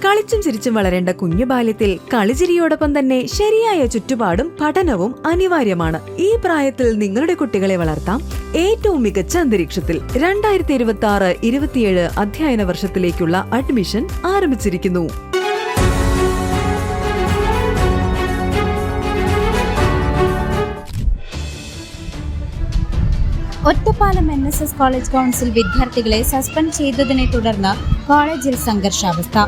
കളിച്ചും ചിരിച്ചും വളരേണ്ട കുഞ്ഞു ബാല്യത്തിൽ കളിചിരിയോടൊപ്പം തന്നെ ശരിയായ ചുറ്റുപാടും പഠനവും അനിവാര്യമാണ്. ഈ പ്രായത്തിൽ നിങ്ങളുടെ കുട്ടികളെ വളർത്താം ഏറ്റവും മികച്ച അന്തരീക്ഷത്തിൽ. 2026-27 അധ്യയന വർഷത്തിലേക്കുള്ള അഡ്മിഷൻ ആരംഭിച്ചിരിക്കുന്നു. ഒറ്റപ്പാലം NSS കോളേജ് കൗൺസിൽ വിദ്യാർത്ഥികളെ സസ്പെൻഡ് ചെയ്തതിനെ തുടർന്ന് കോളേജിൽ സംഘർഷാവസ്ഥ.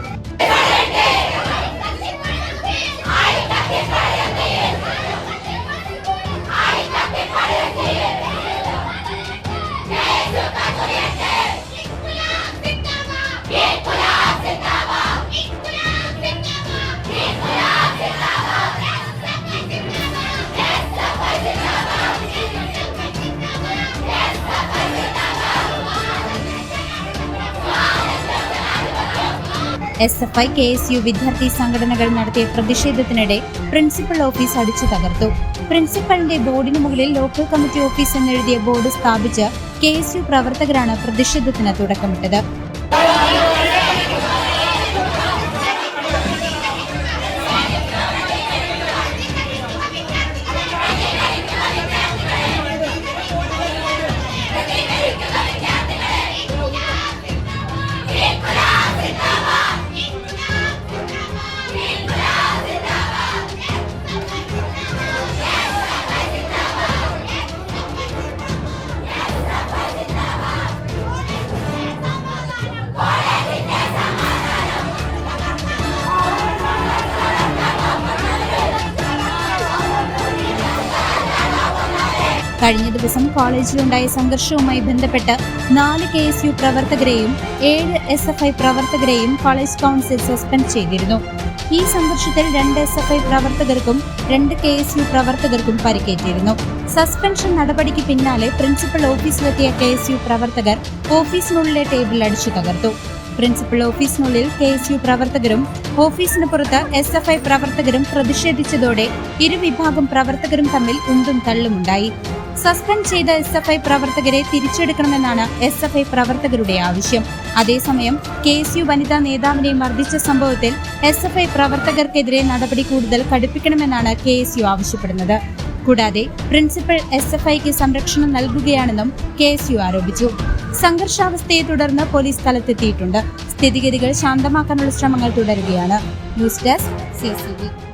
SFI, KSU വിദ്യാർത്ഥി സംഘടനകൾ നടത്തിയ പ്രതിഷേധത്തിനിടെ പ്രിൻസിപ്പൽ ഓഫീസ് അടിച്ചു തകർത്തു. പ്രിൻസിപ്പലിന്റെ ബോർഡിന് മുകളിൽ ലോക്കൽ കമ്മിറ്റി ഓഫീസ് എന്നെഴുതിയ ബോർഡ് സ്ഥാപിച്ച് KSU പ്രവർത്തകരാണ് പ്രതിഷേധത്തിന് തുടക്കമിട്ടത്. കഴിഞ്ഞ ദിവസം കോളേജിലുണ്ടായ സംഘർഷവുമായി ബന്ധപ്പെട്ട് 4 KSU പ്രവർത്തകരെയും 7 SFI പ്രവർത്തകരെയും കോളേജ് കൗൺസിൽ സസ്പെൻഡ് ചെയ്തിരുന്നു. ഈ സംഘർഷത്തിൽ 2 SFI പ്രവർത്തകർക്കും 2 KSU പ്രവർത്തകർക്കും പരിക്കേറ്റിരുന്നു. സസ്പെൻഷൻ നടപടിക്ക് പിന്നാലെ പ്രിൻസിപ്പൽ ഓഫീസിലെത്തിയ KSU പ്രവർത്തകർ ഓഫീസിനുള്ളിലെ ടേബിൾ അടിച്ചു തകർത്തു. പ്രിൻസിപ്പൽ ഓഫീസിനുള്ളിൽ KSU പ്രവർത്തകരും ഓഫീസിന് പുറത്ത് SFI പ്രവർത്തകരും പ്രതിഷേധിച്ചതോടെ ഇരുവിഭാഗം പ്രവർത്തകരും തമ്മിൽ ഉന്തും തള്ളുമുണ്ടായി. സസ്പെൻഡ് ചെയ്ത SFI പ്രവർത്തകരെ തിരിച്ചെടുക്കണമെന്നാണ് SFI പ്രവർത്തകരുടെ ആവശ്യം. അതേസമയം KSU വനിതാ നേതാവിനെ മർദ്ദിച്ച സംഭവത്തിൽ SFI പ്രവർത്തകർക്കെതിരെ നടപടി കൂടുതൽ കടുപ്പിക്കണമെന്നാണ് KSU ആവശ്യപ്പെടുന്നത്. കൂടാതെ പ്രിൻസിപ്പൽ SFIക്ക് സംരക്ഷണം നൽകുകയാണെന്നും KSU ആരോപിച്ചു. സംഘർഷാവസ്ഥയെ തുടർന്ന് പോലീസ് സ്ഥലത്തെത്തിയിട്ടുണ്ട്. സ്ഥിതിഗതികൾ ശാന്തമാക്കാനുള്ള ശ്രമങ്ങൾ തുടരുകയാണ്. News desk CCTV.